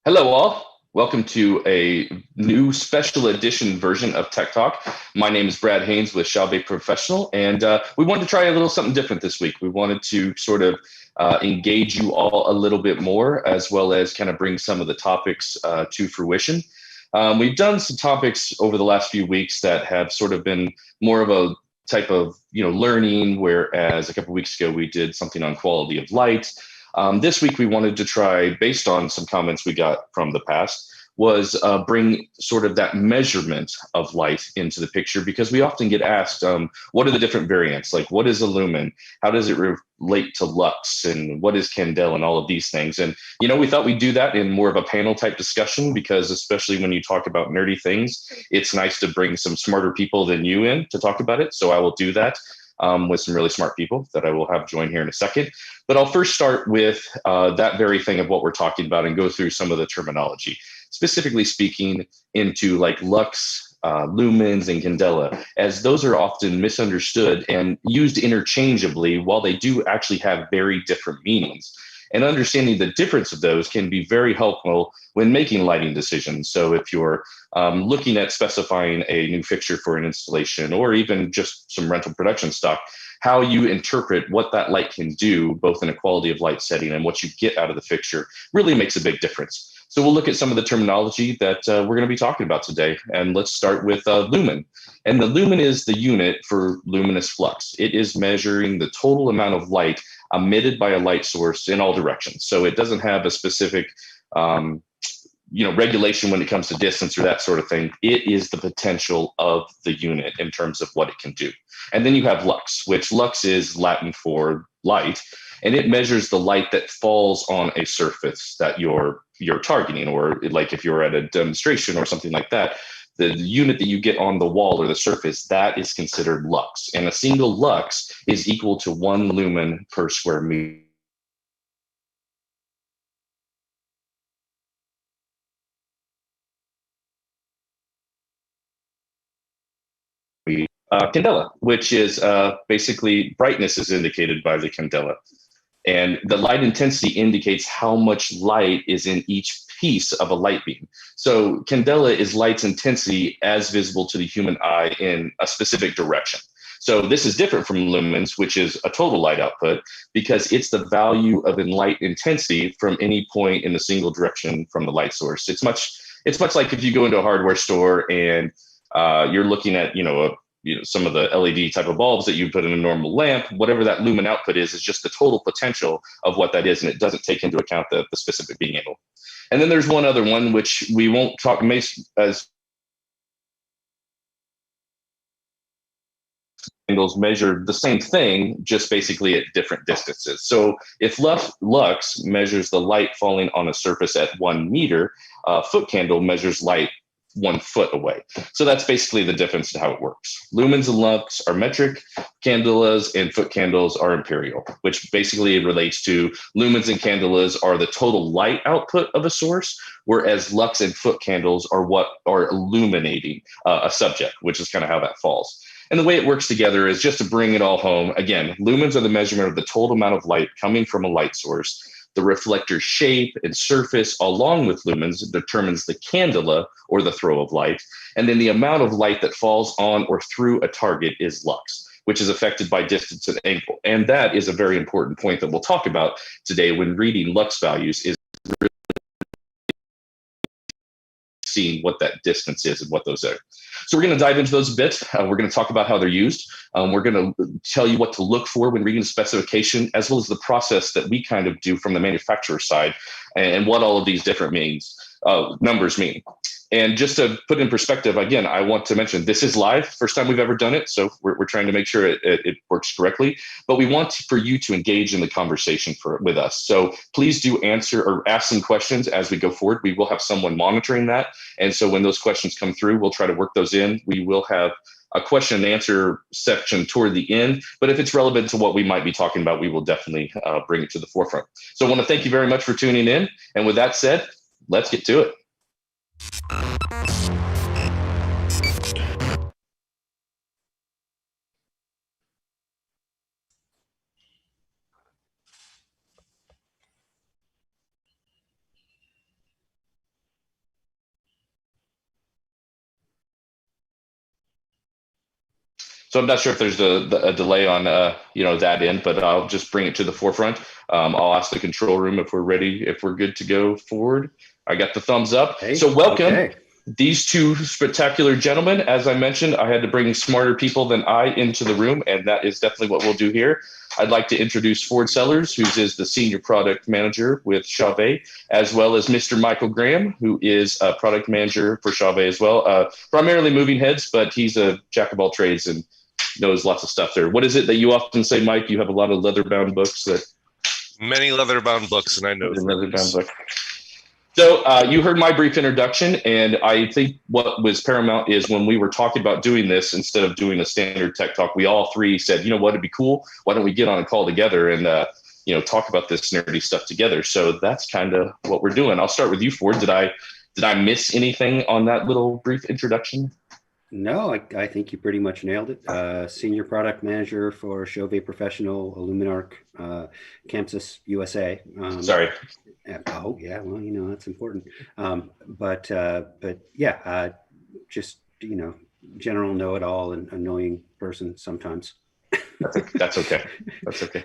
Hello, all. Welcome to a new special edition version of Tech Talk. My name is Brad Haynes with CHAUVET Professional, and we wanted to try a little something different this week. We wanted to sort of engage you all a little bit more, as well as kind of bring some of the topics to fruition. We've done some topics over the last few weeks that have sort of been more of a type of learning, whereas a couple of weeks ago we did something on quality of light. This week we wanted to try, based on some comments we got from the past, was bring sort of that measurement of light into the picture, because we often get asked, what are the different variants? Like, what is a lumen? How does it relate to lux? And what is candela and all of these things? And, we thought we'd do that in more of a panel type discussion, because especially when you talk about nerdy things, it's nice to bring some smarter people than you in to talk about it. So I will do that. With some really smart people that I will have join here in a second. But I'll first start with that very thing of what we're talking about and go through some of the terminology, specifically speaking into like lux, lumens, and candela, as those are often misunderstood and used interchangeably while they do actually have very different meanings. And understanding the difference of those can be very helpful when making lighting decisions. So if you're looking at specifying a new fixture for an installation, or even just some rental production stock, how you interpret what that light can do, both in a quality of light setting and what you get out of the fixture, really makes a big difference. So we'll look at some of the terminology that we're going to be talking about today. And let's start with lumen. And the lumen is the unit for luminous flux. It is measuring the total amount of light emitted by a light source in all directions. So it doesn't have a specific regulation when it comes to distance or that sort of thing. It is the potential of the unit in terms of what it can do. And then you have lux, which lux is Latin for light, and it measures the light that falls on a surface that you're targeting, or like if you're at a demonstration or something like that, the unit that you get on the wall or the surface, that is considered lux. And a single lux is equal to 1 lumen per square meter. Candela, which is basically brightness is indicated by the candela. And the light intensity indicates how much light is in each piece of a light beam. So candela is light's intensity as visible to the human eye in a specific direction. So this is different from lumens, which is a total light output, because it's the value of light intensity from any point in a single direction from the light source. It's much like if you go into a hardware store and you're looking at some of the LED type of bulbs that you put in a normal lamp. Whatever that lumen output is just the total potential of what that is, and it doesn't take into account the specific being able. And then there's one other one which we won't talk as angles measure the same thing, just basically at different distances. So if lux measures the light falling on a surface at 1 meter, foot candle measures light 1 foot away. So that's basically the difference to how it works. Lumens and lux are metric, candelas and foot candles are imperial, which basically relates to lumens and candelas are the total light output of a source, whereas lux and foot candles are what are illuminating a subject, which is kind of how that falls. And the way it works together is, just to bring it all home, again, lumens are the measurement of the total amount of light coming from a light source. The reflector's shape and surface, along with lumens, determines the candela, or the throw of light. And then the amount of light that falls on or through a target is lux, which is affected by distance and angle. And that is a very important point that we'll talk about today when reading lux values, is seeing what that distance is and what those are. So we're going to dive into those a bit. We're going to talk about how they're used. We're going to tell you what to look for when reading the specification, as well as the process that we kind of do from the manufacturer side, and what all of these different numbers mean. And just to put in perspective, again, I want to mention this is live, first time we've ever done it. So we're trying to make sure it works correctly, but we want for you to engage in the conversation with us. So please do answer or ask some questions as we go forward. We will have someone monitoring that. And so when those questions come through, we'll try to work those in. We will have a question and answer section toward the end, but if it's relevant to what we might be talking about, we will definitely bring it to the forefront. So I want to thank you very much for tuning in. And with that said, let's get to it. So I'm not sure if there's a delay on that end, but I'll just bring it to the forefront. I'll ask the control room if we're ready, if we're good to go forward. I got the thumbs up. Hey, So welcome. okay. These two spectacular gentlemen. As I mentioned, I had to bring smarter people than I into the room, and that is definitely what we'll do here. I'd like to introduce Ford Sellers, who is the Senior Product Manager with CHAUVET, as well as Mr. Michael Graham, who is a Product Manager for CHAUVET as well. Primarily moving heads, but he's a jack of all trades and knows lots of stuff there. What is it that you often say, Mike? You have a lot of leather-bound books that... Many leather-bound books, and I know leather-bound books. So you heard my brief introduction, and I think what was paramount is when we were talking about doing this, instead of doing a standard tech talk, we all three said, you know what, it'd be cool. Why don't we get on a call together and talk about this nerdy stuff together? So that's kind of what we're doing. I'll start with you, Ford. Did I miss anything on that little brief introduction? No, I think you pretty much nailed it. Senior Product Manager for CHAUVET Professional, Luminarc, Kansas, USA. Sorry. Oh, yeah, well, that's important. But yeah, just, general know-it-all and annoying person sometimes. That's okay. That's okay.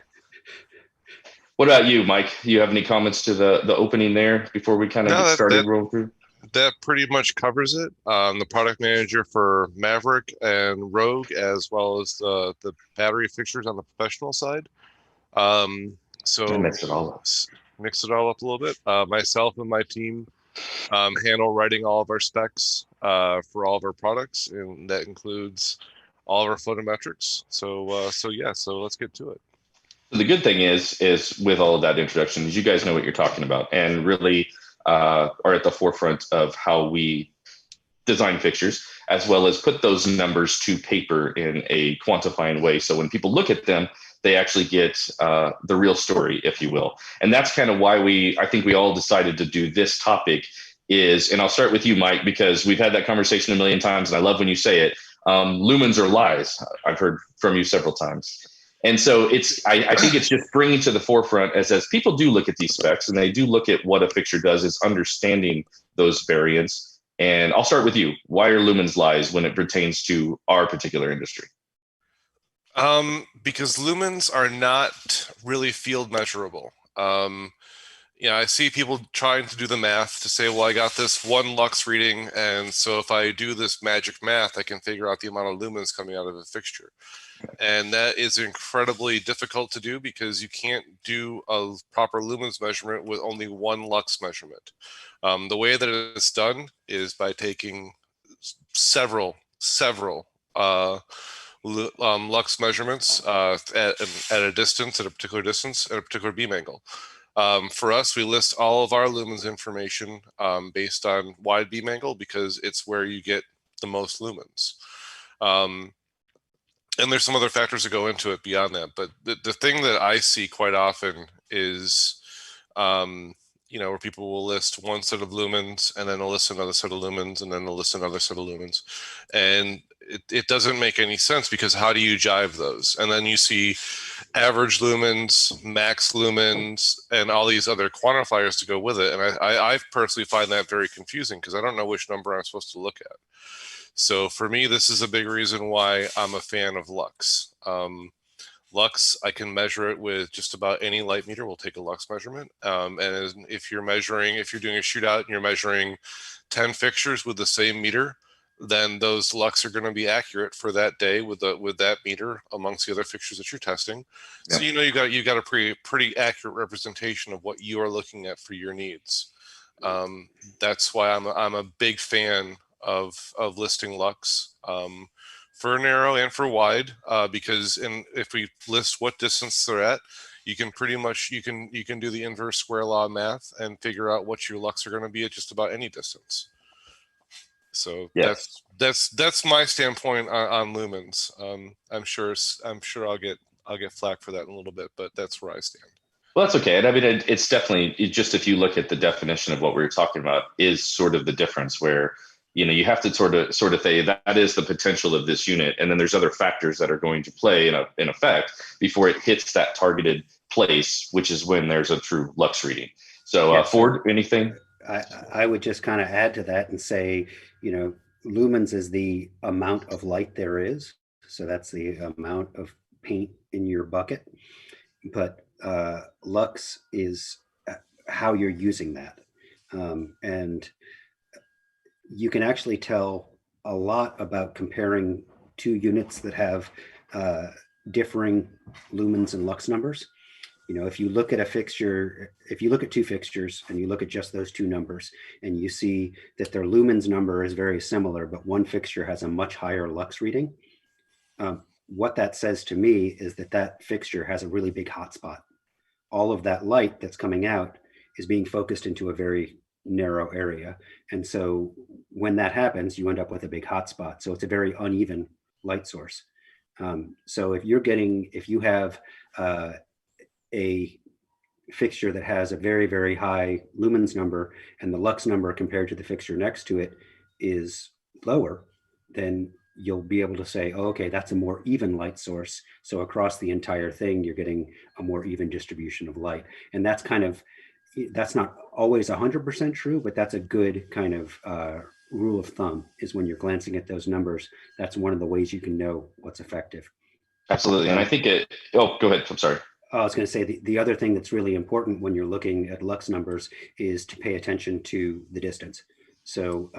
What about you, Mike? You have any comments to the opening there before we kind of get started rolling through? That pretty much covers it. The product manager for Maverick and Rogue, as well as the battery fixtures on the professional side. So I mix it all up. Mix it all up a little bit. Myself and my team handle writing all of our specs for all of our products, and that includes all of our photometrics. So let's get to it. The good thing is with all of that introduction is you guys know what you're talking about, and really are at the forefront of how we design fixtures, as well as put those numbers to paper in a quantifying way. So when people look at them, they actually get the real story, if you will. And that's kind of why I think we all decided to do this topic is, and I'll start with you, Mike, because we've had that conversation a million times, and I love when you say it, lumens are lies. I've heard from you several times. And so I think it's just bringing to the forefront as people do look at these specs and they do look at what a fixture does, is understanding those variants. And I'll start with you. Why are lumens lies when it pertains to our particular industry? Because lumens are not really field measurable. I see people trying to do the math to say, well, I got this 1 lux reading, and so if I do this magic math, I can figure out the amount of lumens coming out of a fixture. And that is incredibly difficult to do because you can't do a proper lumens measurement with only 1 lux measurement. The way that it's done is by taking several lux measurements at a distance, at a particular distance, at a particular beam angle. For us, we list all of our lumens information based on wide beam angle because it's where you get the most lumens. And there's some other factors that go into it beyond that. But the thing that I see quite often is, where people will list 1 set of lumens and then they'll list another set of lumens and then they'll list another set of lumens. And it doesn't make any sense because how do you jive those? And then you see average lumens, max lumens, and all these other quantifiers to go with it. And I personally find that very confusing because I don't know which number I'm supposed to look at. So for me, this is a big reason why I'm a fan of lux. Lux, I can measure it with just about any light meter. We'll take a lux measurement. And if you're doing a shootout and you're measuring 10 fixtures with the same meter, then those lux are going to be accurate for that day with that meter amongst the other fixtures that you're testing. Yeah. So you got a pretty accurate representation of what you are looking at for your needs. That's why I'm a big fan of listing lux for narrow and for wide, because if we list what distance they're at, you can pretty much you can do the inverse square law math and figure out what your lux are going to be at just about any distance. So yes. that's my standpoint on lumens. I'm sure I'll get flack for that in a little bit, but that's where I stand. Well, that's okay. And I mean, it's definitely just, if you look at the definition of what we were talking about, is sort of the difference where, you have to sort of say that is the potential of this unit. And then there's other factors that are going to play in effect before it hits that targeted place, which is when there's a true lux reading. So yes. Ford, anything? I would just kind of add to that and say, lumens is the amount of light there is. So that's the amount of paint in your bucket. But lux is how you're using that. And you can actually tell a lot about comparing two units that have differing lumens and lux numbers. You know, if you look at a fixture, if you look at two fixtures and you look at just those two numbers and you see that their lumens number is very similar, but one fixture has a much higher lux reading, what that says to me is that that fixture has a really big hotspot. All of that light that's coming out is being focused into a very narrow area. And so when that happens, you end up with a big hotspot. So it's a very uneven light source. So if you have a fixture that has a very, very high lumens number and the lux number compared to the fixture next to it is lower, then you'll be able to say, oh, okay, that's a more even light source. So across the entire thing, you're getting a more even distribution of light. And that's not always 100% true, but that's a good kind of rule of thumb, is when you're glancing at those numbers, that's one of the ways you can know what's effective. Absolutely. And I think go ahead. I'm sorry. I was going to say the other thing that's really important when you're looking at lux numbers is to pay attention to the distance. So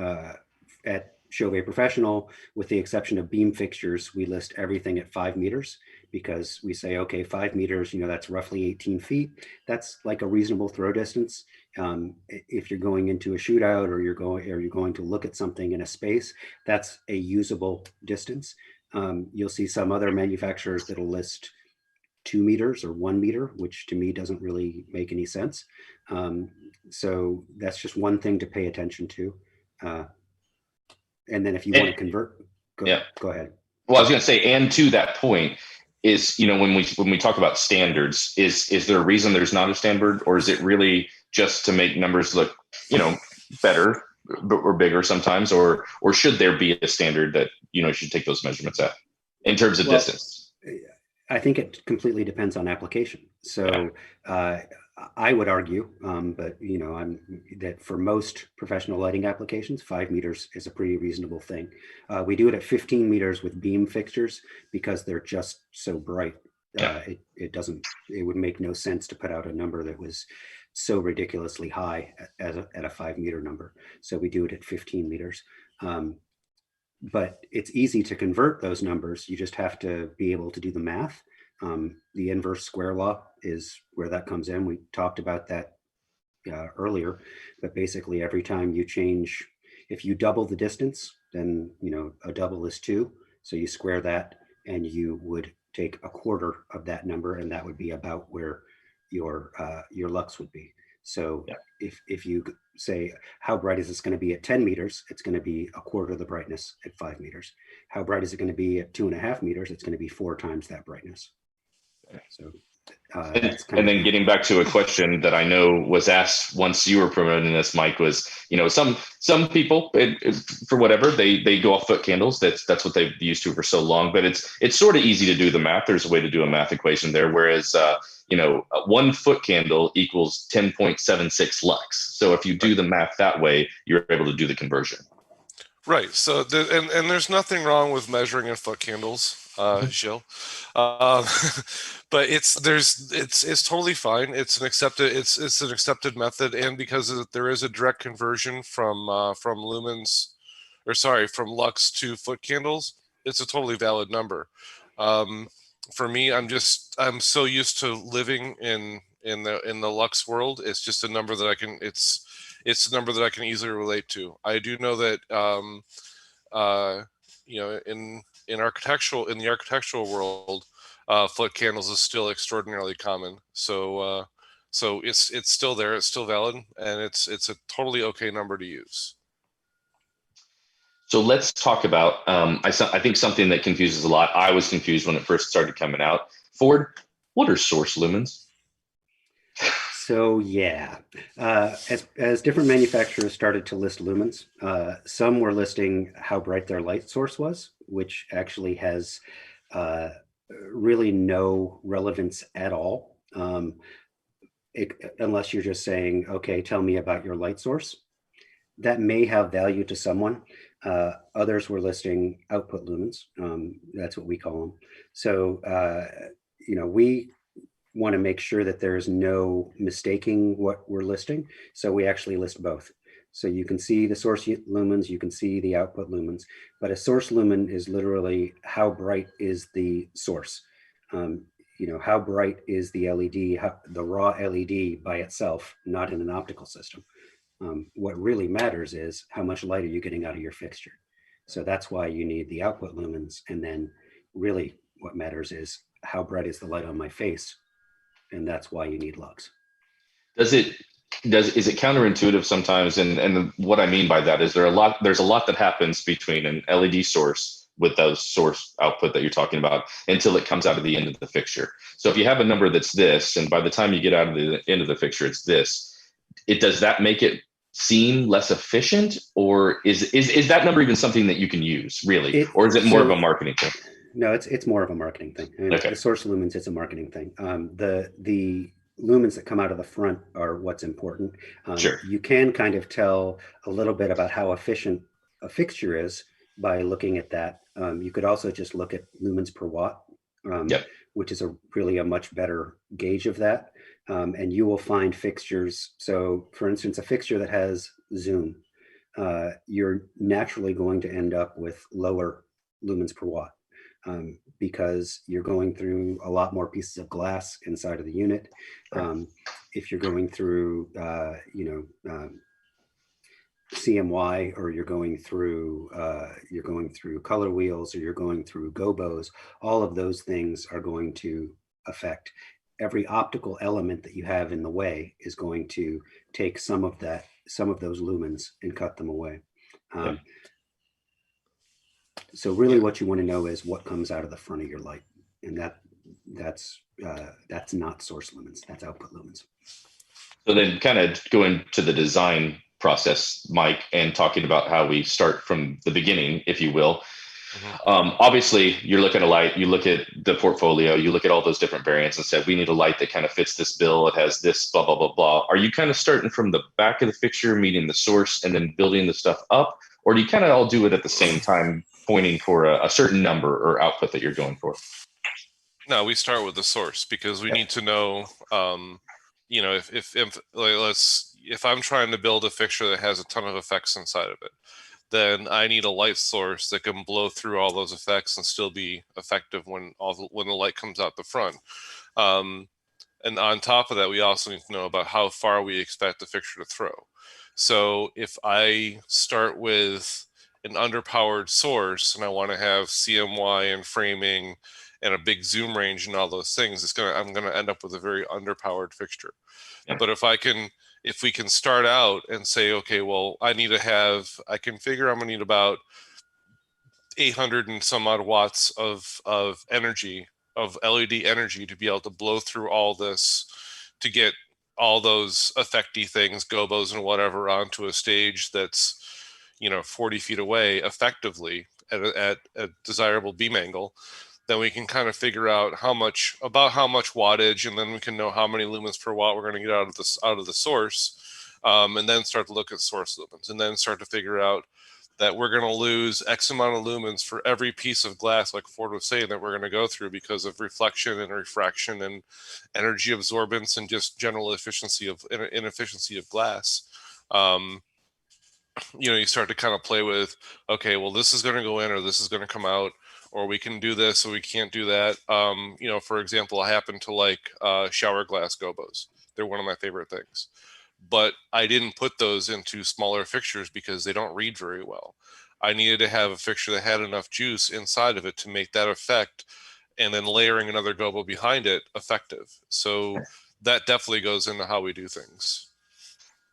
at CHAUVET Professional, with the exception of beam fixtures, we list everything at 5 meters because we say, okay, 5 meters, that's roughly 18 feet. That's like a reasonable throw distance. If you're going into a shootout or you're going to look at something in a space, that's a usable distance. You'll see some other manufacturers that'll list 2 meters or 1 meter, which to me doesn't really make any sense. So that's just one thing to pay attention to. And then if you want to convert, go ahead. Well, I was going to say, and to that point is, when we talk about standards, is there a reason there's not a standard, or is it really just to make numbers look, better or bigger sometimes, or should there be a standard that, should take those measurements at in terms of distance? I think it completely depends on application. So I would argue, but that for most professional lighting applications, 5 meters is a pretty reasonable thing. We do it at 15 meters with beam fixtures because they're just so bright. It would make no sense to put out a number that was so ridiculously high at a 5 meter number. So we do it at 15 meters. But it's easy to convert those numbers. You just have to be able to do the math. The inverse square law is where that comes in. We talked about that earlier, but basically every time you change, if you double the distance, then a double is 2. So you square that and you would take a quarter of that number, and that would be about where your lux would be. So if you say, how bright is this going to be at 10 meters? It's going to be a quarter of the brightness at 5 meters. How bright is it going to be at 2.5 meters? It's going to be 4 times that brightness. So, and then getting back to a question that I know was asked once you were promoting this, Mike, was, some people, for whatever, they go off foot candles. That's what they've used to for so long, but it's sort of easy to do the math. There's a way to do a math equation there. Whereas, 1 foot candle equals 10.76 lux. So if you do the math that way, you're able to do the conversion. Right. So, and there's nothing wrong with measuring in foot candles, Jill. But it's totally fine. It's an accepted method, and because there is a direct conversion from lumens, from lux to foot candles, it's a totally valid number. For me, I'm so used to living in the lux world. It's just a number that it's a number that I can easily relate to. I do know that in the architectural world, foot candles is still extraordinarily common. So it's still there. It's still valid, and it's a totally okay number to use. So let's talk about, I think something that confuses a lot. I was confused when it first started coming out. Ford, what are source lumens? So as different manufacturers started to list lumens, some were listing how bright their light source was, which actually has really no relevance at all, unless you're just saying, okay, tell me about your light source. that may have value to someone. Others were listing output lumens. That's what we call them. So, we want to make sure that there's no mistaking what we're listing. So we actually list both. So you can see the source lumens, you can see the output lumens, but a source lumen is literally how bright is the source. How bright is the LED, the raw LED by itself, not in an optical system. What really matters is how much light are you getting out of your fixture. So that's why you need the output lumens. And then really what matters is how bright is the light on my face. And that's why you need lux. Is it counterintuitive sometimes? And what I mean by that is there's a lot that happens between an LED source with those source output that you're talking about until it comes out of the end of the fixture. So if you have a number that's this, and by the time you get out of the end of the fixture, it's this, does that make it seem less efficient, or is that number even something that you can use really, or is it more of a marketing thing? No, it's more of a marketing thing. I mean, okay. The source lumens, it's a marketing thing. The lumens that come out of the front are what's important. Sure. You can kind of tell a little bit about how efficient a fixture is by looking at that. You could also just look at lumens per watt, which is really a much better gauge of that. And you will find fixtures. So for instance, a fixture that has zoom, you're naturally going to end up with lower lumens per watt. Because you're going through a lot more pieces of glass inside of the unit. If you're going through, CMY, or you're going through color wheels, or you're going through gobos, all of those things are going to affect. Every optical element that you have in the way is going to take some of those lumens and cut them away. So really what you want to know is what comes out of the front of your light. And that's not source lumens, that's output lumens. So then kind of going to the design process, Mike, and talking about how we start from the beginning, if you will. Obviously, you're looking at a light, you look at the portfolio, you look at all those different variants and said, we need a light that kind of fits this bill. It has this, blah, blah, blah, blah. Are you kind of starting from the back of the fixture, meeting the source, and then building the stuff up? Or do you kind of all do it at the same time, pointing for a certain number or output that you're going for? No, we start with the source because we need to know, if I'm trying to build a fixture that has a ton of effects inside of it, then I need a light source that can blow through all those effects and still be effective when the light comes out the front. And on top of that, we also need to know about how far we expect the fixture to throw. So if I start with an underpowered source and I want to have CMY and framing and a big zoom range and all those things, I'm going to end up with a very underpowered fixture. But if we can start out and say, okay, well, I can figure I'm going to need about 800 and some odd watts of energy, of LED energy, to be able to blow through all this, to get all those effecty things, gobos and whatever, onto a stage that's 40 feet away effectively at a desirable beam angle. Then we can kind of figure out how much wattage, and then we can know how many lumens per watt we're going to get out of the source, and then start to look at source lumens, and then start to figure out that we're going to lose X amount of lumens for every piece of glass, like Ford was saying, that we're going to go through because of reflection and refraction and energy absorbance and just general inefficiency of glass. You start to kind of play with, okay, well, this is going to go in, or this is going to come out, or we can do this, or we can't do that. For example, I happen to like shower glass gobos. They're one of my favorite things. But I didn't put those into smaller fixtures because they don't read very well. I needed to have a fixture that had enough juice inside of it to make that effect, and then layering another gobo behind it effective. So that definitely goes into how we do things.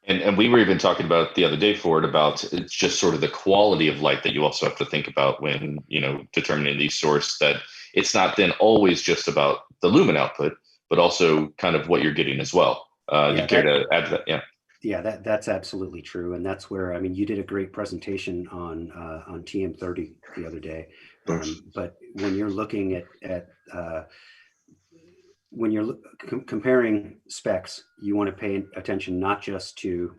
And we were even talking about the other day, Ford, about it's just sort of the quality of light that you also have to think about when, determining the source, that it's not then always just about the lumen output, but also kind of what you're getting as well. You care to add to that? Yeah. Yeah, that's absolutely true. And that's where, you did a great presentation on TM30 the other day. But when you're looking at when you're comparing specs, you want to pay attention not just to,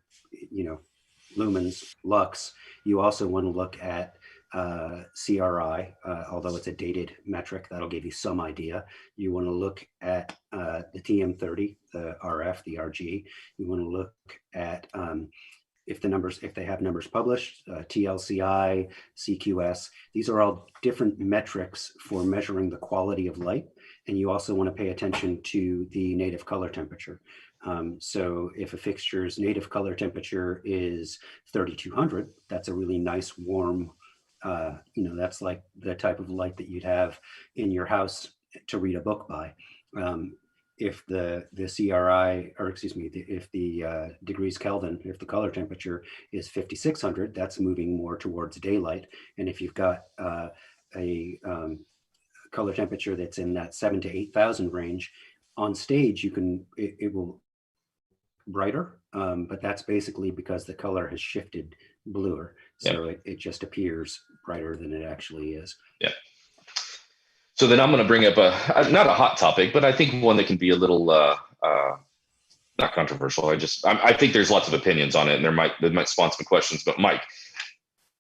lumens, lux. You also want to look at CRI, although it's a dated metric, that'll give you some idea. You want to look at the TM30, the RF, the RG. You want to look at if they have numbers published, TLCI, CQS. These are all different metrics for measuring the quality of light. And you also want to pay attention to the native color temperature. So if a fixture's native color temperature is 3200, that's a really nice warm, that's like the type of light that you'd have in your house to read a book by. If the CRI, or excuse me, if the degrees Kelvin, if the color temperature is 5600, that's moving more towards daylight. And if you've got a color temperature that's in that 7,000 to 8,000 range, on stage it will brighter, but that's basically because the color has shifted bluer. So it just appears brighter than it actually is. Yeah. So then I'm going to bring up not a hot topic, but I think one that can be a little not controversial. I think there's lots of opinions on it, and that might spawn some questions. But Mike,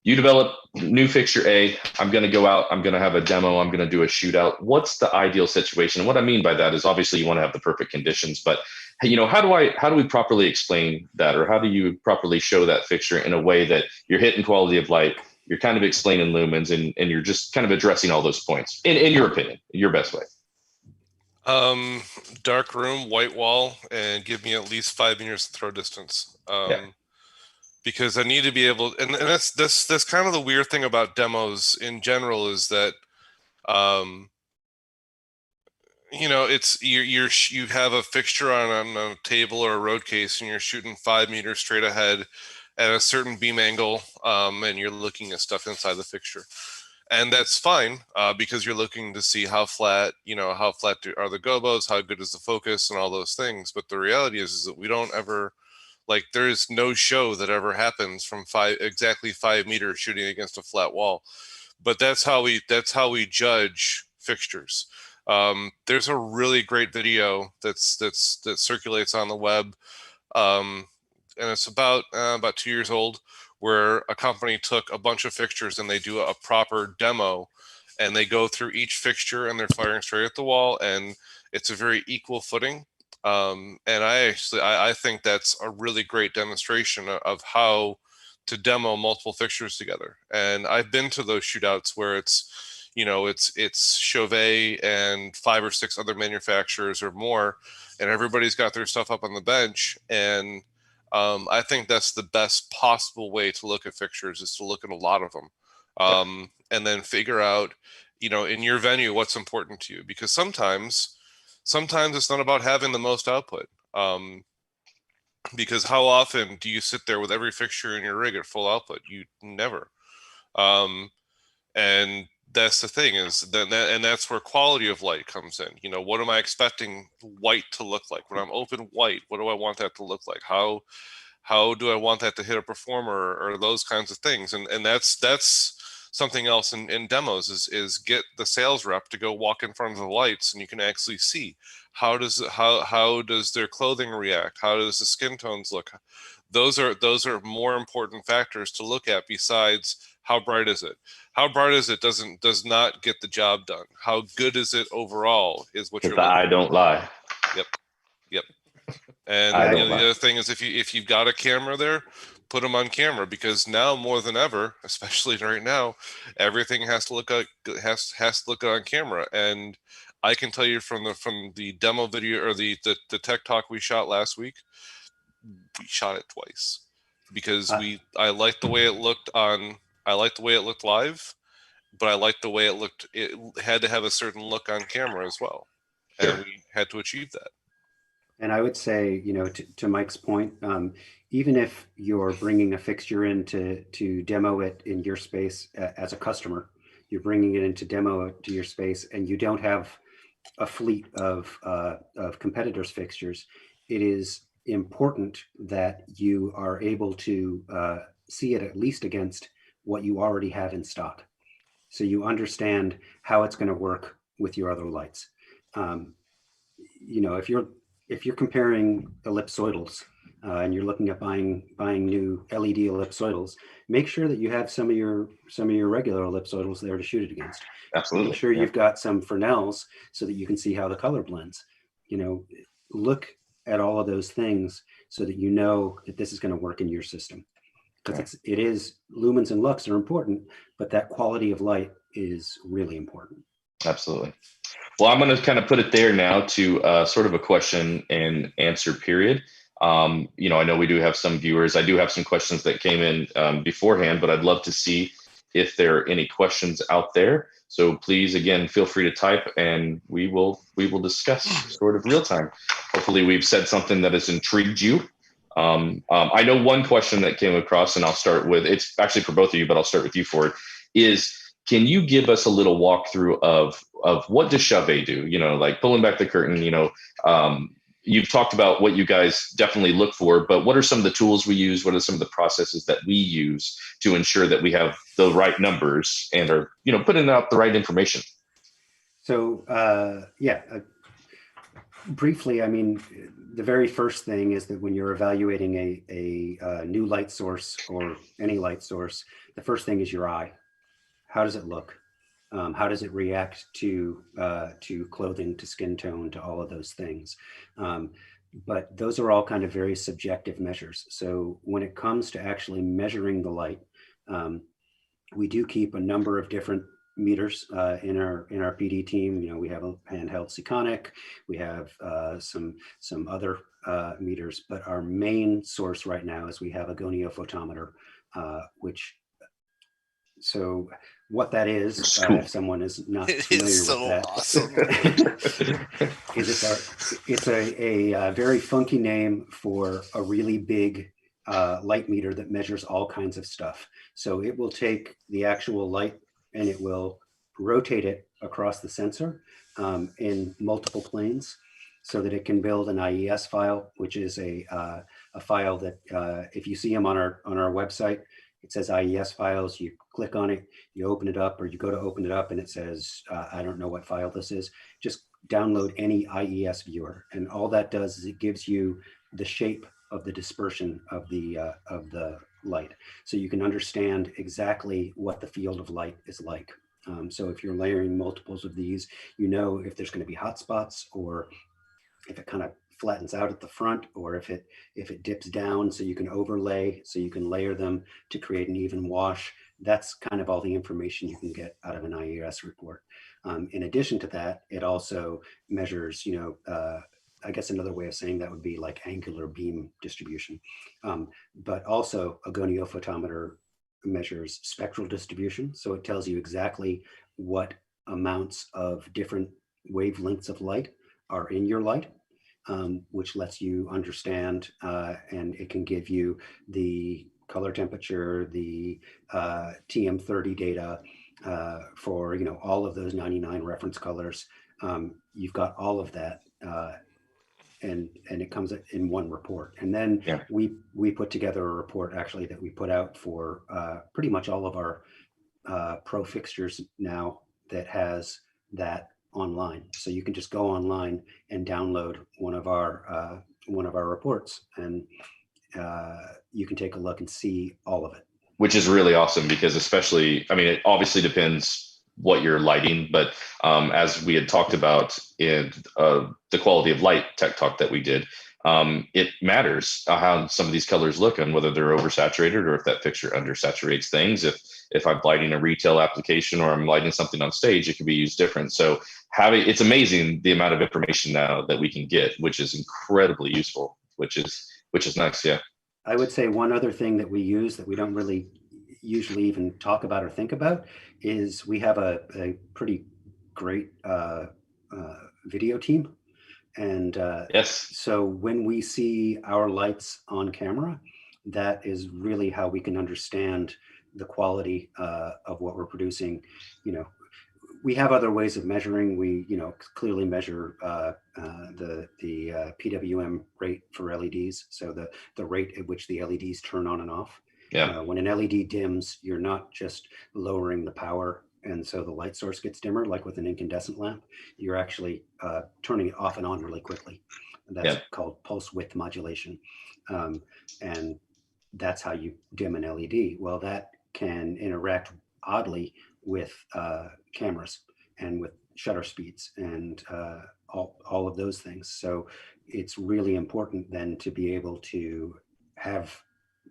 you develop new fixture A. I'm going to go out. I'm going to have a demo. I'm going to do a shootout. What's the ideal situation? And what I mean by that is obviously you want to have the perfect conditions, but how do we properly explain that, or how do you properly show that fixture in a way that you're hitting quality of light, you're kind of explaining lumens, and you're just kind of addressing all those points in your opinion, your best way? Dark room, white wall, and give me at least 5 meters throw distance. Because I need to be able, and that's kind of the weird thing about demos in general is that, it's you have a fixture on a table or a road case, and you're shooting 5 meters straight ahead at a certain beam angle, and you're looking at stuff inside the fixture, and that's fine because you're looking to see how flat are the gobos, how good is the focus, and all those things. But the reality is that we don't ever. Like, there is no show that ever happens from exactly 5 meters shooting against a flat wall, but that's how we judge fixtures. There's a really great video that circulates on the web, and it's about 2 years old, where a company took a bunch of fixtures and they do a proper demo, and they go through each fixture and they're firing straight at the wall, and it's a very equal footing. And I think that's a really great demonstration of how to demo multiple fixtures together. And I've been to those shootouts where it's CHAUVET and 5 or 6 other manufacturers or more, and everybody's got their stuff up on the bench. And I think that's the best possible way to look at fixtures, is to look at a lot of them, and then figure out, in your venue, what's important to you. Because sometimes it's not about having the most output. Because how often do you sit there with every fixture in your rig at full output? You never. And that's the thing, is and that's where quality of light comes in. What am I expecting white to look like? When I'm open white, what do I want that to look like? How do I want that to hit a performer, or those kinds of things? And that's something else in demos is get the sales rep to go walk in front of the lights, and you can actually see how does their clothing react, how does the skin tones look. Those are more important factors to look at, besides how bright is it. How bright is it does not get the job done. How good is it overall is what you're looking I don't lie. Yep. And the other thing is, if you've got a camera there, put them on camera, because now more than ever, especially right now, everything has to look on camera. And I can tell you from the demo video, or the tech talk we shot last week, we shot it twice, because I liked the way it looked live, but I liked the way it looked. It had to have a certain look on camera as well, and we had to achieve that. And I would say, to Mike's point, even if you're bringing a fixture in to demo it in your space as a customer, you're bringing it in to demo it to your space, and you don't have a fleet of competitors' fixtures, it is important that you are able to see it at least against what you already have in stock, so you understand how it's going to work with your other lights. If you're comparing ellipsoidals, and you're looking at buying new LED ellipsoidals, make sure that you have some of your regular ellipsoidals there to shoot it against. Absolutely. Make sure you've got some Fresnels so that you can see how the color blends. You know, look at all of those things so that you know that this is going to work in your system. Because it is, lumens and lux are important, but that quality of light is really important. Absolutely. Well, I'm going to kind of put it there now to sort of a question and answer period. You know, I know we do have some viewers. I do have some questions that came in beforehand, but I'd love to see if there are any questions out there. So please, again, feel free to type, and we will discuss sort of real time. Hopefully, we've said something that has intrigued you. I know one question that came across, and I'll start with, it's actually for both of you, but I'll start with you for it, is can you give us a little walkthrough of what does CHAUVET do? You know, like pulling back the curtain, you know, you've talked about what you guys definitely look for, but what are some of the tools we use? What are some of the processes that we use to ensure that we have the right numbers and are, you know, putting out the right information? So, briefly, I mean, the very first thing is that when you're evaluating a new light source or any light source, the first thing is your eye. How does it look? How does it react to clothing, to skin tone, to all of those things? But those are all kind of very subjective measures. So when it comes to actually measuring the light, we do keep a number of different meters in our PD team. You know, we have a handheld Seconic, we have some other meters, but our main source right now is we have a gonio-photometer, which, so what that is, if someone is not familiar with that, awesome. it's a very funky name for a really big light meter that measures all kinds of stuff. So it will take the actual light and it will rotate it across the sensor in multiple planes so that it can build an IES file, which is a file that if you see them on our website, it says IES files. You click on it, you open it up, or you go to open it up and it says, I don't know what file this is. Just download any IES viewer. And all that does is it gives you the shape of the dispersion of the light. So you can understand exactly what the field of light is like. So if you're layering multiples of these, you know if there's going to be hot spots, or if it kind of flattens out at the front, or if it dips down, so you can overlay, so you can layer them to create an even wash. That's kind of all the information you can get out of an IES report. In addition to that, it also measures, you know, I guess another way of saying that would be like angular beam distribution. But also a gonio-photometer measures spectral distribution. So it tells you exactly what amounts of different wavelengths of light are in your light, which lets you understand, and it can give you the color temperature, the TM30 data for, you know, all of those 99 reference colors. You've got all of that, and it comes in one report. And then we put together a report actually that we put out for pretty much all of our pro fixtures now that has that online. So you can just go online and download one of our reports, and you can take a look and see all of it. Which is really awesome, because especially, I mean, it obviously depends what you're lighting, but as we had talked about in the quality of light tech talk that we did, it matters how some of these colors look and whether they're oversaturated or if that fixture undersaturates things. If I'm lighting a retail application or I'm lighting something on stage, it can be used different. So it's amazing the amount of information now that we can get, which is incredibly useful, which is nice. Yeah. I would say one other thing that we use that we don't really usually even talk about or think about is we have a pretty great video team. And yes. So when we see our lights on camera, that is really how we can understand the quality of what we're producing. You know, we have other ways of measuring. We, you know, clearly measure the PWM rate for LEDs. So the rate at which the LEDs turn on and off. Yeah. When an LED dims, you're not just lowering the power, and so the light source gets dimmer, like with an incandescent lamp. You're actually turning it off and on really quickly. And that's called pulse width modulation. And that's how you dim an LED. Well, that can interact oddly with cameras and with shutter speeds and all of those things. So it's really important then to be able to have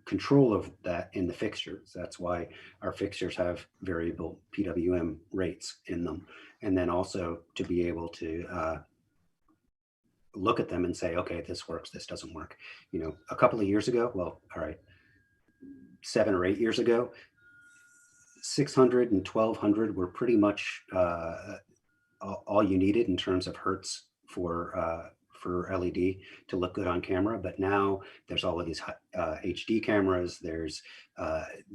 control of that in the fixtures. That's why our fixtures have variable PWM rates in them. And then also to be able to look at them and say, okay, this works, this doesn't work. You know, a couple of years ago, well, all right, 7 or 8 years ago, 600 and 1200 were pretty much all you needed in terms of hertz for LED to look good on camera. But now there's all of these HD cameras. There's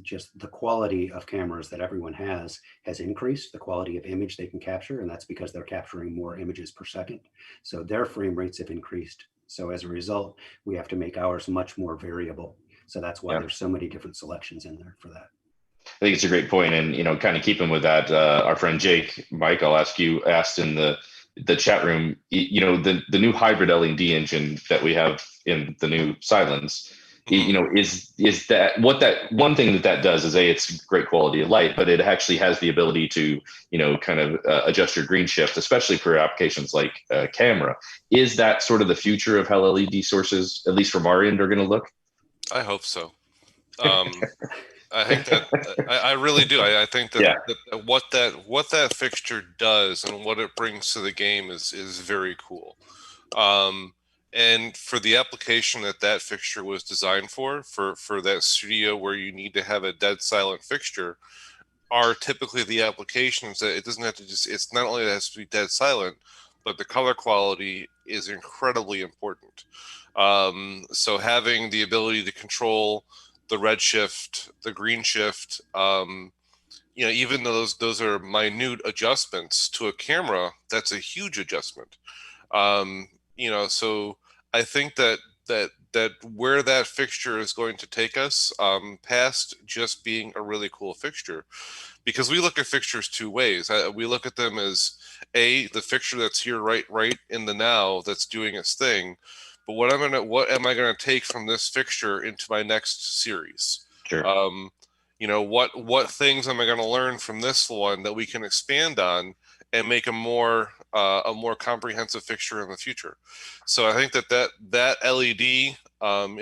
just the quality of cameras that everyone has increased, the quality of image they can capture, and that's because they're capturing more images per second. So their frame rates have increased. So as a result, we have to make ours much more variable. So that's why there's so many different selections in there for that. I think it's a great point, and kind of keeping with that, our friend Mike, I'll asked in the chat room, the new hybrid LED engine that we have in the new Silence, is that that one thing that does is it's great quality of light, but it actually has the ability to kind of adjust your green shift, especially for applications like camera. Is that sort of the future of how LED sources, at least from our end, are going to look? I hope so. I think that I really do. I think that, that what that fixture does and what it brings to the game is very cool. And for the application that fixture was designed for that studio where you need to have a dead silent fixture, are typically the applications that it doesn't have to it's not only that it has to be dead silent, but the color quality is incredibly important. So having the ability to control the red shift, the green shift, even though those are minute adjustments to a camera, that's a huge adjustment. So I think that where that fixture is going to take us, past just being a really cool fixture, because we look at fixtures two ways. We look at them as the fixture that's here right in the now, that's doing its thing. But what am I gonna take from this fixture into my next series? Sure. What things am I gonna learn from this one that we can expand on and make a more comprehensive fixture in the future? So I think that LED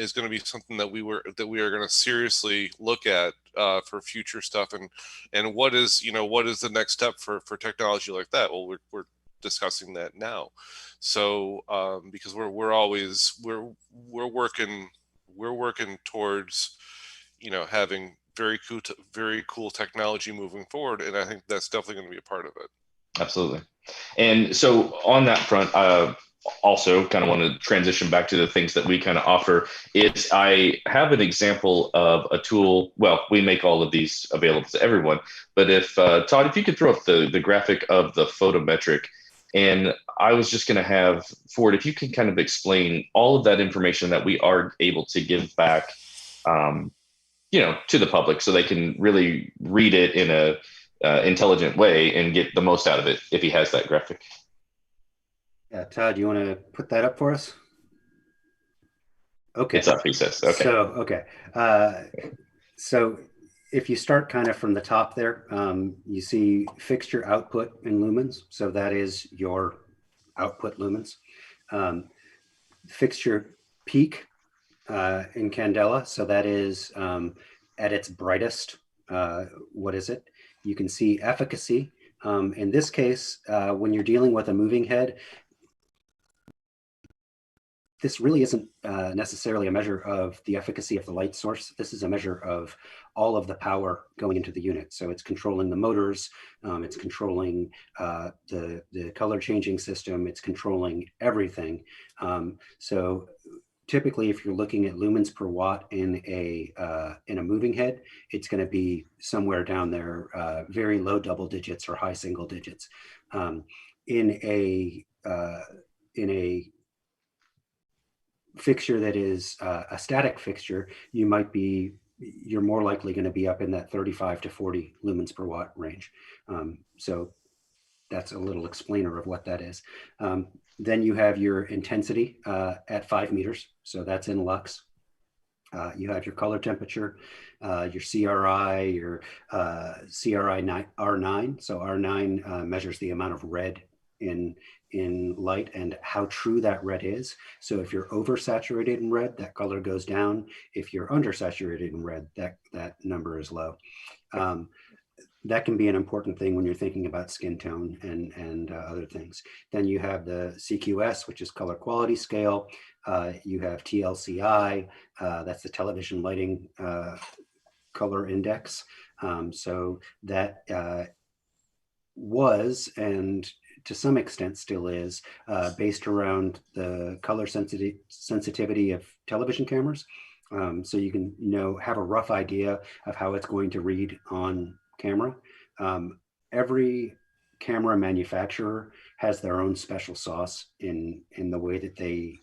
is going to be something that we are going to seriously look at for future stuff. And what is the next step for technology like that? Well, we're discussing that now. So because we're working towards having very cool technology moving forward, and I think that's definitely going to be a part of it. Absolutely. And so on that front, also kind of want to transition back to the things that we kind of offer. Is I have an example of a tool. Well, we make all of these available to everyone, but if Todd, if you could throw up the graphic of the photometric, and I was just going to have Ford, if you can kind of explain all of that information that we are able to give back, to the public, so they can really read it in a intelligent way and get the most out of it. If he has that graphic. Yeah, Todd, you want to put that up for us? Okay. It's up, he says. Okay. So if you start kind of from the top there, you see fixture output in lumens. So that is your output lumens. Fixture peak in candela. So that is at its brightest. What is it? You can see efficacy. In this case, when you're dealing with a moving head, this really isn't necessarily a measure of the efficacy of the light source. This is a measure of all of the power going into the unit. So it's controlling the motors, it's controlling the color changing system, it's controlling everything. So typically, if you're looking at lumens per watt in a moving head, it's going to be somewhere down there, very low double digits or high single digits. In a fixture that is a static fixture, you're more likely going to be up in that 35 to 40 lumens per watt range. So that's a little explainer of what that is. Then you have your intensity at 5 meters. So that's in lux. You have your color temperature, your CRI, your CRI R9. So R9 measures the amount of red in light and how true that red is. So if you're oversaturated in red, that color goes down. If you're undersaturated in red, that number is low. That can be an important thing when you're thinking about skin tone and other things. Then you have the CQS, which is color quality scale. You have TLCI, that's the television lighting color index. So that was, and to some extent still is, based around the color sensitivity of television cameras. So you can have a rough idea of how it's going to read on camera. Every camera manufacturer has their own special sauce in the way that they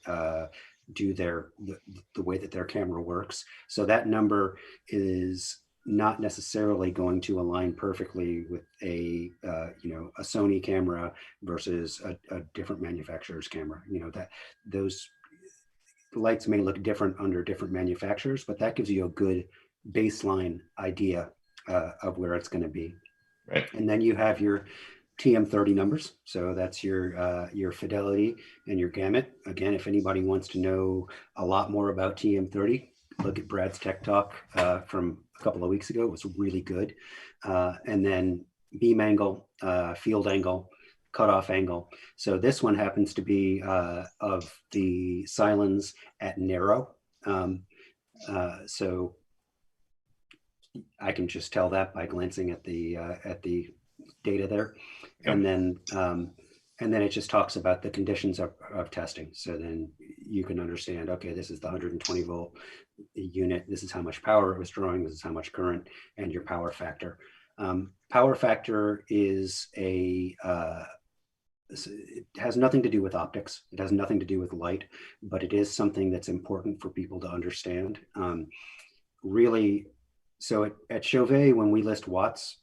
do the way that their camera works. So that number is not necessarily going to align perfectly with a Sony camera versus a different manufacturer's camera. That those lights may look different under different manufacturers, but that gives you a good baseline idea of where it's going to be. Right. And then you have your TM30 numbers. So that's your fidelity and your gamut. Again, if anybody wants to know a lot more about TM30, look at Brad's Tech Talk from a couple of weeks ago. It was really good. And then beam angle, field angle, cutoff angle. So this one happens to be of the silins at narrow. So I can just tell that by glancing at the data there. Yep. And then it just talks about the conditions of testing. So then you can understand, okay, this is the 120 volt unit. This is how much power it was drawing. This is how much current, and your power factor. Power factor is it has nothing to do with optics. It has nothing to do with light, but it is something that's important for people to understand. Really, so at Chauvet, when we list watts,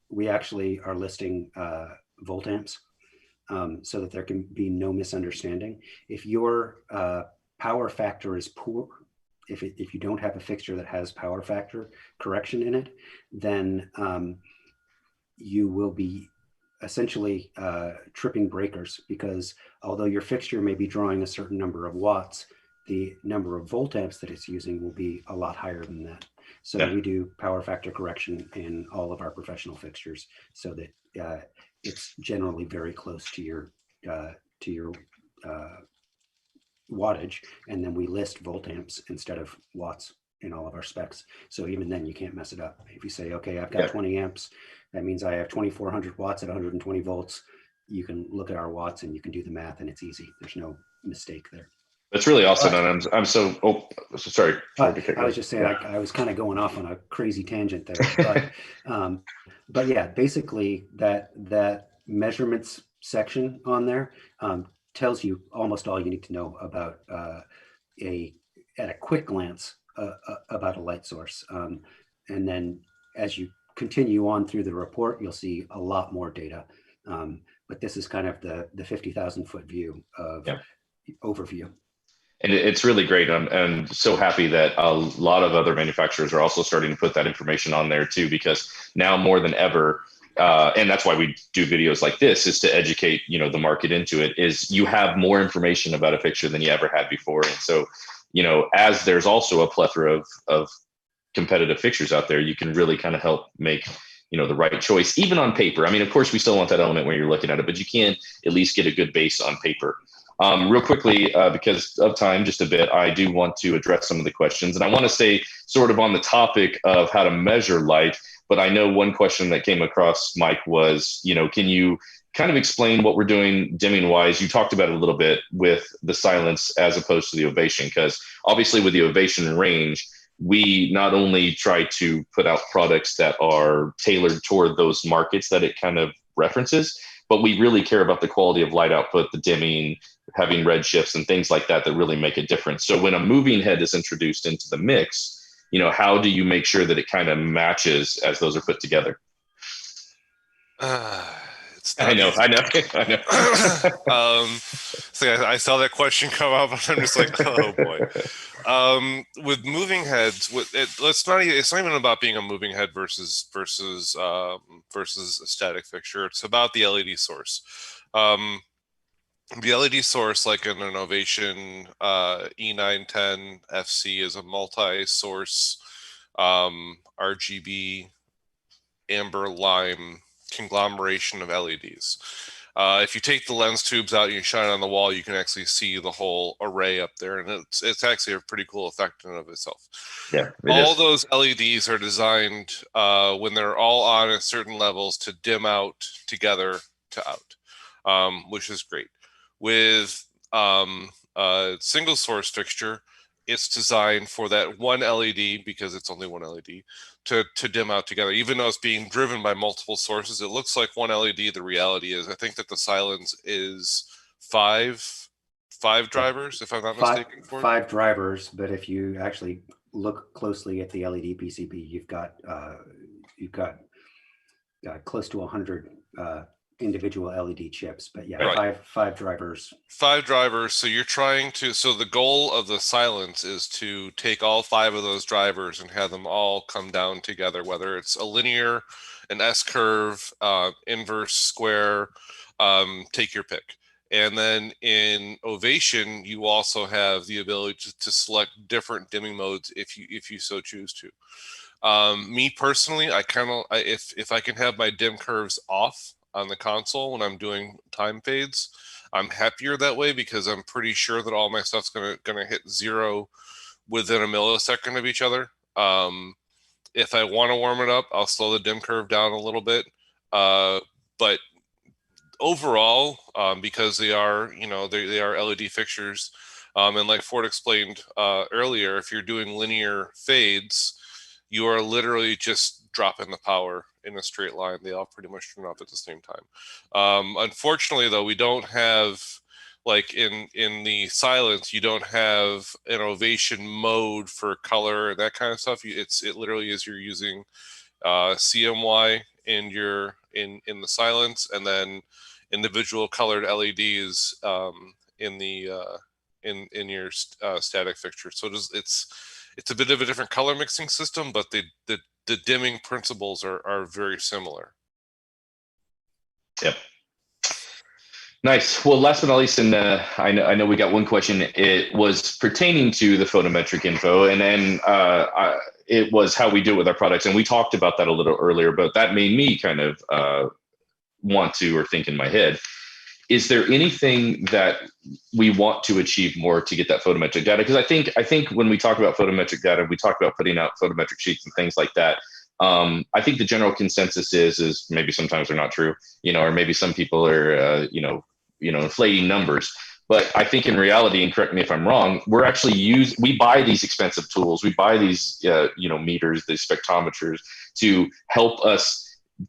we actually are listing volt amps, so that there can be no misunderstanding. If your power factor is poor, if you don't have a fixture that has power factor correction in it, then you will be essentially tripping breakers, because although your fixture may be drawing a certain number of watts, the number of volt amps that it's using will be a lot higher than that. So we do power factor correction in all of our professional fixtures, so that it's generally very close to your wattage, and then we list volt amps instead of watts in all of our specs. So even then you can't mess it up. If you say, okay, I've got 20 amps, that means I have 2,400 watts at 120 volts. You can look at our watts and you can do the math, and it's easy. There's no mistake there. That's really awesome. And I'm so, sorry. I was just saying, I was kind of going off on a crazy tangent there, but yeah, basically that measurements section on there tells you almost all you need to know about at a quick glance about a light source. And then as you continue on through the report, you'll see a lot more data. But this is kind of the 50,000 foot view of overview. And it's really great. I'm so happy that a lot of other manufacturers are also starting to put that information on there too, because now more than ever, and that's why we do videos like this, is to educate, the market into it, is you have more information about a fixture than you ever had before. And so, as there's also a plethora of competitive fixtures out there, you can really kind of help make, the right choice, even on paper. I mean, of course, we still want that element when you're looking at it, but you can at least get a good base on paper. Real quickly, because of time, just a bit, I do want to address some of the questions, and I want to stay sort of on the topic of how to measure light. But I know one question that came across, Mike, was, can you kind of explain what we're doing dimming wise? You talked about it a little bit with the silence as opposed to the ovation, because obviously with the ovation range, we not only try to put out products that are tailored toward those markets that it kind of references, but we really care about the quality of light output, the dimming, having red shifts and things like that really make a difference. So when a moving head is introduced into the mix, how do you make sure that it kind of matches as those are put together? It's I not know, easy. I know. So I saw that question come up, and I'm just like, oh boy. With moving heads, it's not even about being a moving head versus a static fixture. It's about the LED source. The LED source, like in an Ovation E910 FC, is a multi-source RGB amber lime conglomeration of LEDs. If you take the lens tubes out and you shine it on the wall, you can actually see the whole array up there, and it's actually a pretty cool effect in and of itself. Yeah, all those LEDs are designed when they're all on at certain levels to dim out together to out, which is great. With a single source fixture, it's designed for that one LED, because it's only one LED, to dim out together. Even though it's being driven by multiple sources, it looks like one LED. The reality is, I think that the silence is five drivers, if I'm not mistaken. Five drivers, but if you actually look closely at the LED PCB, you've got close to 100 individual LED chips, but yeah, right. five drivers. So you're trying to, so the goal of the silence is to take all 5 of those drivers and have them all come down together, whether it's a linear, an S curve, inverse, square, take your pick. And then in Ovation, you also have the ability to select different dimming modes if you so choose to. Me personally, if I can have my dim curves off on the console when I'm doing time fades, I'm happier that way, because I'm pretty sure that all my stuff's gonna hit 0 within a millisecond of each other. If I want to warm it up, I'll slow the dim curve down a little bit. But overall, because they are LED fixtures, and like Ford explained earlier, if you're doing linear fades, you are literally just dropping the power in a straight line. They all pretty much turn off at the same time. Unfortunately, though, we don't have, like in the silence, you don't have an Ovation mode for color and that kind of stuff. It literally is, you're using CMY in the silence, and then individual colored LEDs in your static fixture. So it's a bit of a different color mixing system, but the dimming principles are very similar. Yep. Nice. Well, last but not least, and I know we got one question. It was pertaining to the photometric info, and then it was how we do it with our products. And we talked about that a little earlier, but that made me kind of want to, or think in my head, is there anything that we want to achieve more to get that photometric data? Because I think when we talk about photometric data, we talk about putting out photometric sheets and things like that. I think the general consensus is maybe sometimes they're not true, or maybe some people are, inflating numbers. But I think in reality, and correct me if I'm wrong, we buy these expensive tools, we buy these, meters, these spectrometers to help us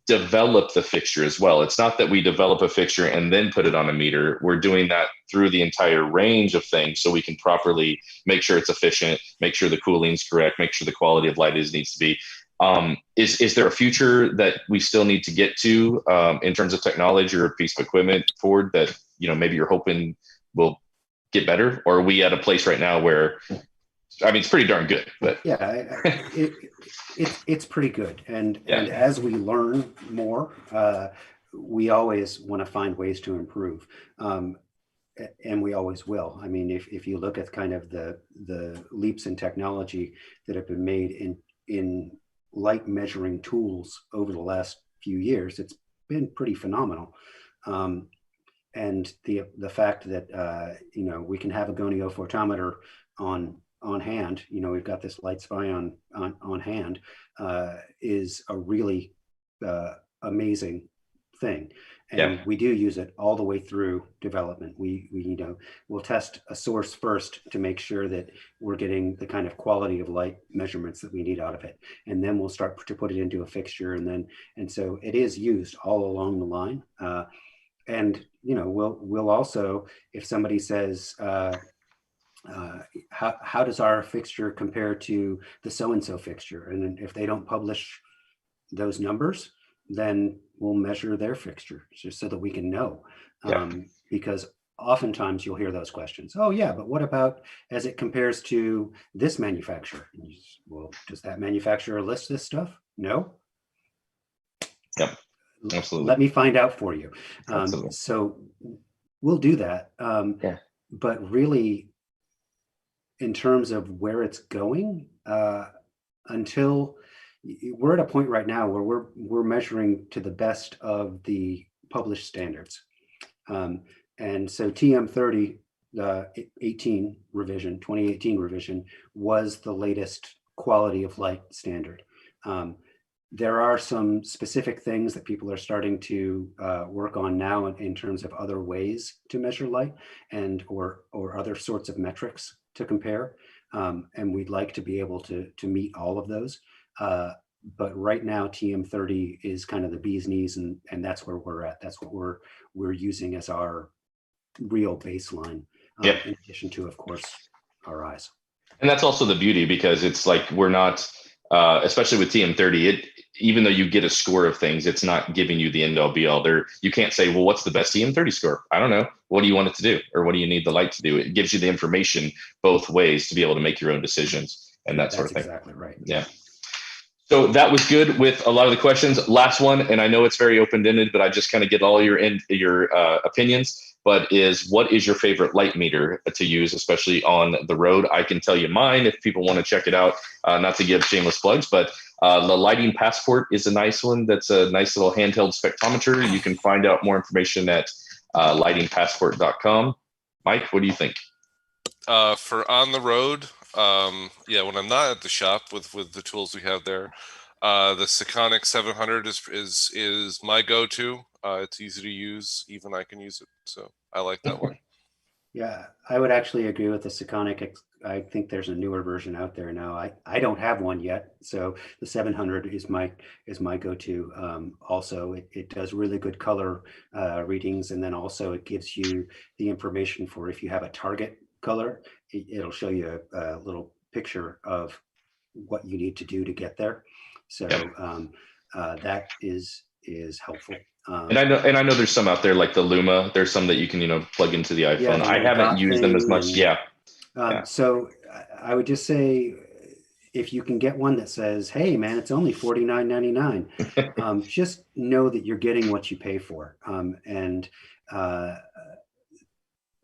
develop the fixture as well. It's not that we develop a fixture and then put it on a meter. We're doing that through the entire range of things, so we can properly make sure it's efficient, make sure the cooling's correct, make sure the quality of light needs to be. Is there a future that we still need to get to in terms of technology or a piece of equipment, Ford, that maybe you're hoping will get better? Or are we at a place right now where, it's pretty darn good, but yeah, it's pretty good. And as we learn more, we always want to find ways to improve. And we always will. If you look at kind of the leaps in technology that have been made in light measuring tools over the last few years, it's been pretty phenomenal. And the fact that we can have a gonio photometer on hand, we've got this light spy on hand, is a really amazing thing. And we do use it all the way through development. We'll test a source first to make sure that we're getting the kind of quality of light measurements that we need out of it. And then we'll start to put it into a fixture. And so it is used all along the line. And we'll also, if somebody says, how does our fixture compare to the so-and-so fixture? And if they don't publish those numbers, then we'll measure their fixture just so that we can know. Yeah. Because oftentimes you'll hear those questions. Oh yeah, but what about as it compares to this manufacturer? And well, does that manufacturer list this stuff? No. Yep. Absolutely. Let me find out for you. Absolutely. So we'll do that. Yeah. But really, in terms of where it's going, until we're at a point right now where we're measuring to the best of the published standards. And so TM30 2018 revision was the latest quality of light standard. There are some specific things that people are starting to work on now in terms of other ways to measure light and or other sorts of metrics to compare. And we'd like to be able to meet all of those. But right now, TM30 is kind of the bee's knees, and that's where we're at. That's what we're using as our real baseline, Yeah. in addition to, of course, our eyes. And that's also the beauty, because it's like we're not, especially with TM30, even though you get a score of things, it's not giving you the end all be all. There, you can't say, well, what's the best TM30 score? I don't know. What do you want it to do, or what do you need the light to do? It gives you the information both ways to be able to make your own decisions and that sort of thing. Exactly right. Yeah. So that was good with a lot of the questions. Last one, and I know it's very open-ended, but I just kind of get all your opinions. But what is your favorite light meter to use, especially on the road? I can tell you mine if people want to check it out. Not to give shameless plugs, but the Lighting Passport is a nice one. That's a nice little handheld spectrometer. You can find out more information at lightingpassport.com. Mike, what do you think? For on the road, yeah, when I'm not at the shop with the tools we have there, the Sekonic 700 is my go-to. It's easy to use, even I can use it, so I like that one. Yeah, I would actually agree with the Sekonic. I think there's a newer version out there now. I don't have one yet, so the 700 is my go-to. Also, it does really good color readings, and then also it gives you the information for if you have a target color, it'll show you a little picture of what you need to do to get there. So that is helpful. And I know there's some out there like the Luma. There's some that you can plug into the iPhone. I haven't used them as much. So I would just say, if you can get one that says, "Hey, man, it's only $49.99," just know that you're getting what you pay for. And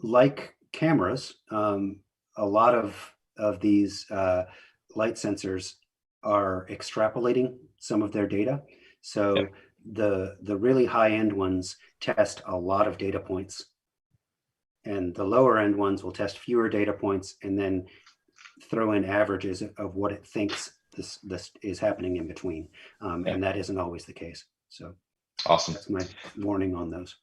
like cameras, a lot of these light sensors are extrapolating some of their data. So the really high end ones test a lot of data points, and the lower end ones will test fewer data points and then throw in averages of what it thinks this is happening in between. And that isn't always the case. So awesome. That's my warning on those.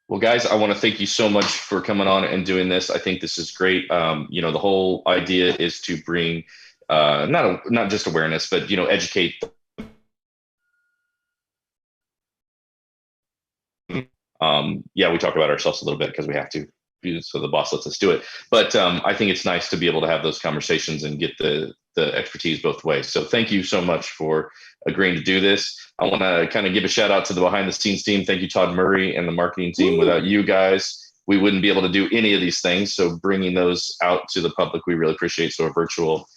Well, guys, I want to thank you so much for coming on and doing this. I think this is great. The whole idea is to bring not just awareness, but educate. We talk about ourselves a little bit because we have to, so the boss lets us do it. But I think it's nice to be able to have those conversations and get the expertise both ways. So thank you so much for agreeing to do this. I want to kind of give a shout out to the behind the scenes team. Thank you, Todd Murray and the marketing team. Without you guys, we wouldn't be able to do any of these things. So bringing those out to the public, we really appreciate. So a virtual,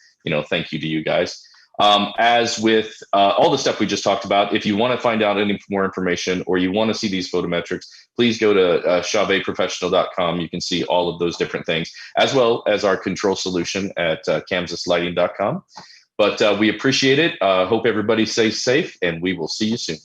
thank you to you guys. As with all the stuff we just talked about, if you want to find out any more information or you want to see these photometrics, please go to CHAUVETprofessional.com. You can see all of those different things, as well as our control solution at kansaslighting.com. But we appreciate it. Hope everybody stays safe, and we will see you soon.